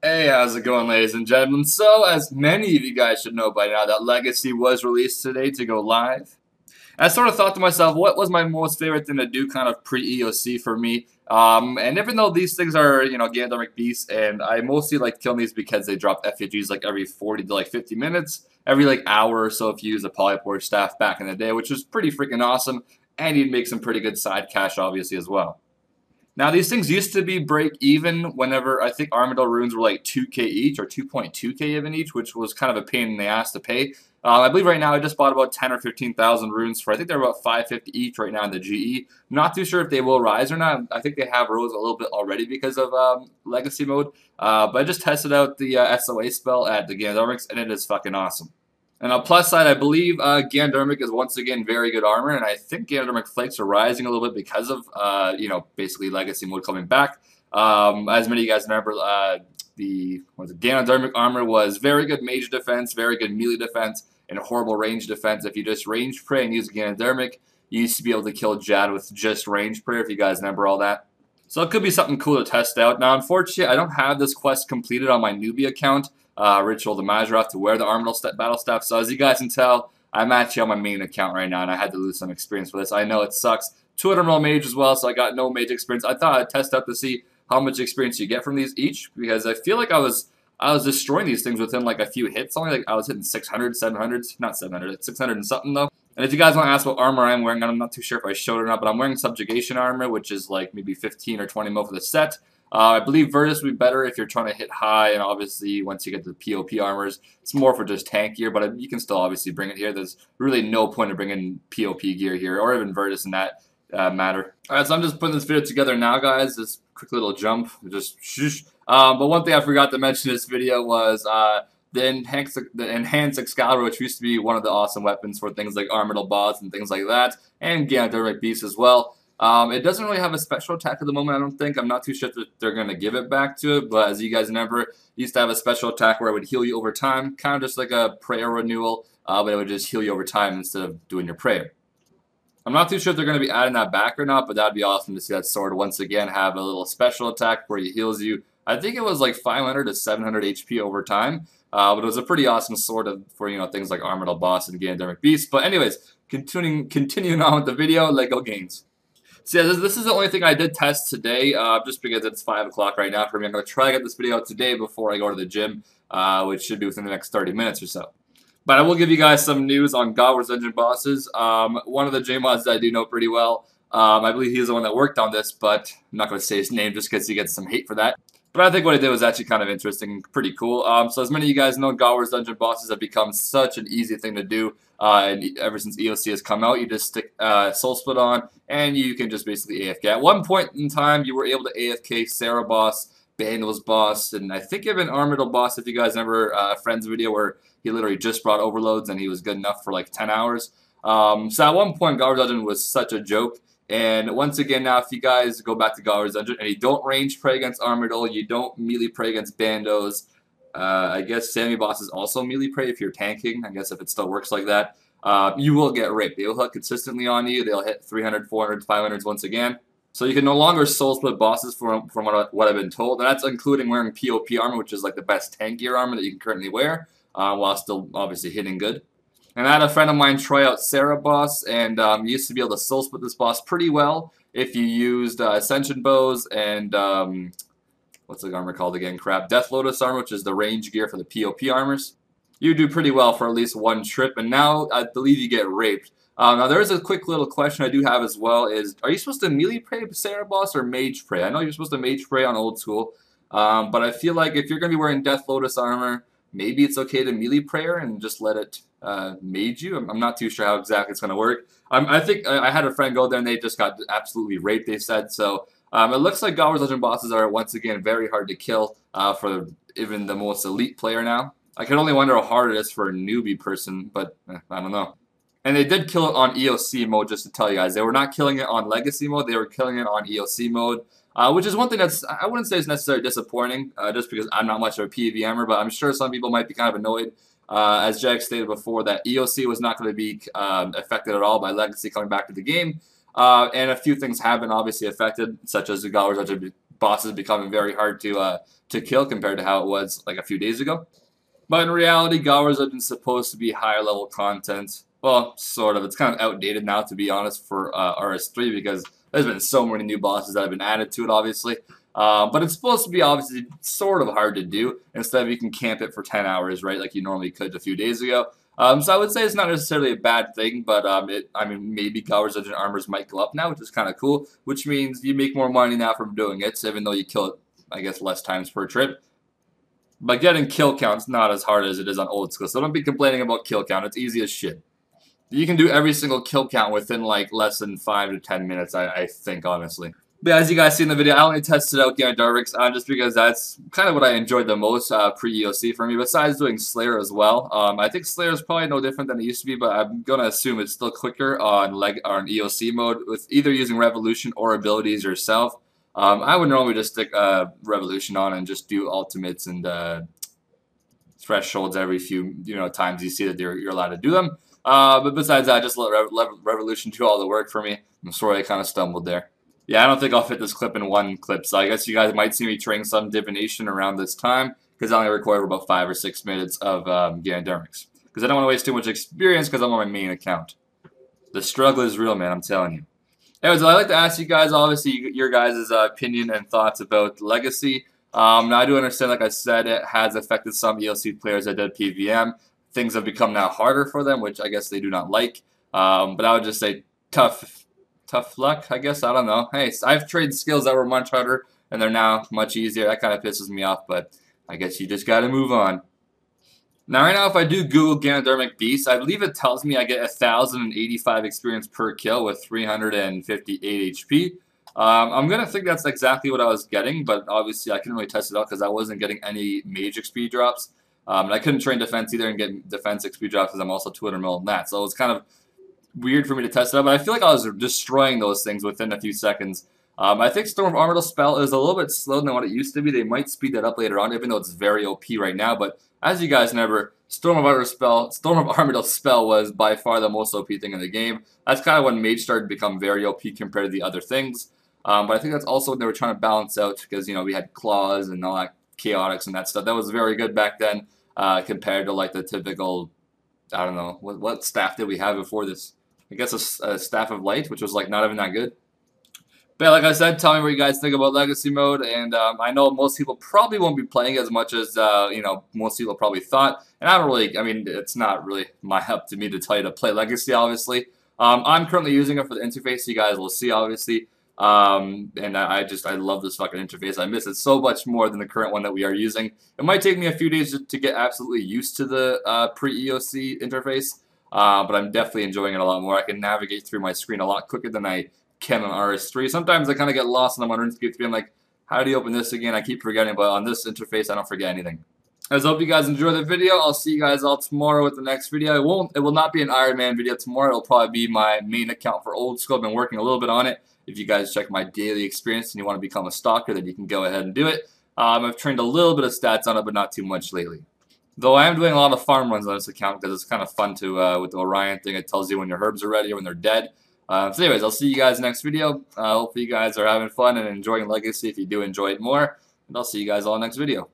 Hey, how's it going, ladies and gentlemen? So, as many of you guys should know by now, that Legacy was released today to go live. I sort of thought to myself, what was my most favorite thing to do kind of pre-EOC for me? And even though these things are, Gandalf Beasts, and I mostly like killing these because they drop FAGs like every 40 to like 50 minutes, every like hour or so if you use a Polypore staff back in the day, which was pretty freaking awesome, and you'd make some pretty good side cash obviously as well. Now, these things used to be break even whenever I think Armadyl runes were like 2k each or 2.2k even each, which was kind of a pain in the ass to pay. I believe right now I just bought about 10 or 15,000 runes for, I think they're about 550 each right now in the GE. Not too sure if they will rise or not. I think they have rose a little bit already because of Legacy mode. But I just tested out the SOA spell at the Gandormix, and it is fucking awesome. And on plus side, I believe Gandormic is once again very good armor, and I think Gandormic flakes are rising a little bit because of, basically Legacy mode coming back. As many of you guys remember, the Gandormic armor was very good mage defense, very good melee defense, and horrible range defense. If you just range pray and use Gandormic, you used to be able to kill Jad with just range prayer, if you guys remember all that. So it could be something cool to test out. Now, unfortunately, I don't have this quest completed on my newbie account. Ritual the Mazzaroth to wear the Armadyl battle staff. So as you guys can tell, I'm actually on my main account right now, and I had to lose some experience for this. I know it sucks. 200 mil mage as well, so I got no mage experience. I thought I'd test out to see how much experience you get from these each, because I feel like I was destroying these things within like a few hits. Only like I was hitting 600, 700, not 700, 600 and something though. And if you guys want to ask what armor I'm wearing, I'm not too sure if I showed it or not, but I'm wearing Subjugation armor, which is like maybe 15 or 20 mil for the set. I believe Virtus would be better if you're trying to hit high, and obviously once you get the POP armors, it's more for just tank gear, but you can still obviously bring it here. There's really no point in bringing POP gear here, or even Virtus in that matter. Alright, so I'm just putting this video together now, guys. This quick little jump, just shoosh. But one thing I forgot to mention in this video was the enhanced Excalibur, which used to be one of the awesome weapons for things like Armadyl boss and things like that, and Gandalf Beast as well. It doesn't really have a special attack at the moment, I don't think. I'm not too sure if they're going to give it back to it, but as you guys remember, it used to have a special attack where it would heal you over time, kind of just like a prayer renewal, but it would just heal you over time instead of doing your prayer. I'm not too sure if they're going to be adding that back or not, but that would be awesome to see that sword once again have a little special attack where he heals you. I think it was like 500 to 700 HP over time, but it was a pretty awesome sword for things like Armadyl boss and Gandalf Beast. But anyways, continuing on with the video, LEGO Games. So yeah, this is the only thing I did test today, just because it's 5 o'clock right now for me. I'm going to try to get this video out today before I go to the gym, which should be within the next 30 minutes or so. But I will give you guys some news on God Wars Dungeon bosses. One of the JMods that I do know pretty well, I believe he's the one that worked on this, but I'm not going to say his name just because he gets some hate for that. But I think what he did was actually kind of interesting and pretty cool. So as many of you guys know, God Wars Dungeon bosses have become such an easy thing to do. And ever since EOC has come out, you just stick Soul Split on, and you can just basically AFK. At one point in time, you were able to AFK Sarah boss, Bandle's boss, and I think even Armadyl boss, if you guys remember Friend's video where he literally just brought overloads and he was good enough for like 10 hours. So at one point, God Wars Dungeon was such a joke. And once again, now if you guys go back to God Wars Dungeon and you don't range pray against Armadyl, you don't melee pray against Bandos, I guess Sammy boss is also melee pray if you're tanking, I guess if it still works like that, you will get raped. They will hit consistently on you, they'll hit 300, 400, 500s once again. So you can no longer soul split bosses from what I've been told, and that's including wearing POP armor, which is like the best tank gear armor that you can currently wear, while still obviously hitting good. And I had a friend of mine try out Sarah boss, and you used to be able to soul split this boss pretty well if you used Ascension bows and what's the armor called again? Crap, Death Lotus armor, which is the range gear for the POP armors. You do pretty well for at least one trip, and now I believe you get raped. Now there is a quick little question I do have as well: is are you supposed to melee pray Sarah boss or mage pray? I know you're supposed to mage pray on old school, but I feel like if you're going to be wearing Death Lotus armor, maybe it's okay to melee prayer and just let it mage you. I'm not too sure how exactly it's going to work. I think I had a friend go there and they just got absolutely raped, they said. So it looks like God Wars Dungeon bosses are once again very hard to kill for even the most elite player now. I can only wonder how hard it is for a newbie person, but I don't know. And they did kill it on EOC mode, just to tell you guys. They were not killing it on Legacy mode, they were killing it on EOC mode. Which is one thing that's, I wouldn't say is necessarily disappointing, just because I'm not much of a PvMer, but I'm sure some people might be kind of annoyed. As Jack stated before, that EOC was not going to be affected at all by Legacy coming back to the game. And a few things have been obviously affected, such as the God Wars bosses becoming very hard to kill compared to how it was like a few days ago. But in reality, Gowers Legends supposed to be higher level content. Well, sort of. It's kind of outdated now, to be honest, for RS3 because there's been so many new bosses that have been added to it, obviously. But it's supposed to be obviously sort of hard to do. Instead, you can camp it for 10 hours, right, like you normally could a few days ago. So I would say it's not necessarily a bad thing, but I mean, maybe Gowers Legend armors might go up now, which is kind of cool. Which means you make more money now from doing it, even though you kill it, I guess, less times per trip. But getting kill count's not as hard as it is on old school, so don't be complaining about kill count. It's easy as shit. You can do every single kill count within like less than 5 to 10 minutes, I think, honestly. But as you guys see in the video, I only tested out Ganondormix just because that's kind of what I enjoyed the most pre-EOC for me, besides doing Slayer as well. I think Slayer is probably no different than it used to be, but I'm going to assume it's still quicker on EOC mode with either using Revolution or abilities yourself. I would normally just stick Revolution on and just do ultimates and thresholds every few times you see that you're allowed to do them. But besides that, just let Revolution do all the work for me. I'm sorry I kind of stumbled there. Yeah, I don't think I'll fit this clip in one clip, so I guess you guys might see me training some divination around this time, because I only record for about 5 or 6 minutes of Ganondormix. Because I don't want to waste too much experience, because I'm on my main account. The struggle is real, man, I'm telling you. Anyways, I'd like to ask you guys, obviously, your guys' opinion and thoughts about Legacy. Now, I do understand, like I said, it has affected some ELC players that did PVM. Things have become now harder for them, which I guess they do not like. But I would just say tough luck, I guess. I don't know. Hey, I've traded skills that were much harder, and they're now much easier. That kind of pisses me off, but I guess you just got to move on. Now, right now, if I do Google Ganondormic Beast, I believe it tells me I get 1,085 experience per kill with 358 HP. I'm going to think that's exactly what I was getting, but obviously I couldn't really test it out because I wasn't getting any mage XP drops. And I couldn't train defense either and get defense XP drops because I'm also 200 mil in that. So it was kind of weird for me to test it out, but I feel like I was destroying those things within a few seconds. I think Storm of Armadyl spell is a little bit slower than what it used to be. They might speed that up later on, even though it's very OP right now. But as you guys know, Storm of Armadyl spell was by far the most OP thing in the game. That's kind of when Mage started to become very OP compared to the other things. But I think that's also what they were trying to balance out because we had claws and all that chaotics and that stuff. That was very good back then compared to like the typical, I don't know, what staff did we have before this? I guess a Staff of Light, which was like not even that good. But like I said, tell me what you guys think about Legacy mode, and I know most people probably won't be playing as much as most people probably thought. And I don't really, I mean, it's not really up to me to tell you to play Legacy, obviously. I'm currently using it for the interface, you guys will see, obviously. And I love this fucking interface. I miss it so much more than the current one that we are using. It might take me a few days to get absolutely used to the pre-EOC interface. But I'm definitely enjoying it a lot more. I can navigate through my screen a lot quicker than I can on RS3. Sometimes I kind of get lost and I'm on RuneScape 3. I'm like, how do you open this again? I keep forgetting, but on this interface, I don't forget anything. I hope you guys enjoy the video. I'll see you guys all tomorrow with the next video. It will not be an Iron Man video tomorrow. It'll probably be my main account for Old School. I've been working a little bit on it. If you guys check my daily experience and you want to become a stalker, then you can go ahead and do it. I've trained a little bit of stats on it, but not too much lately. Though I am doing a lot of farm runs on this account because it's kind of fun to, with the Orion thing, it tells you when your herbs are ready or when they're dead. So anyways, I'll see you guys next video. Hopefully you guys are having fun and enjoying Legacy if you do enjoy it more. And I'll see you guys all next video.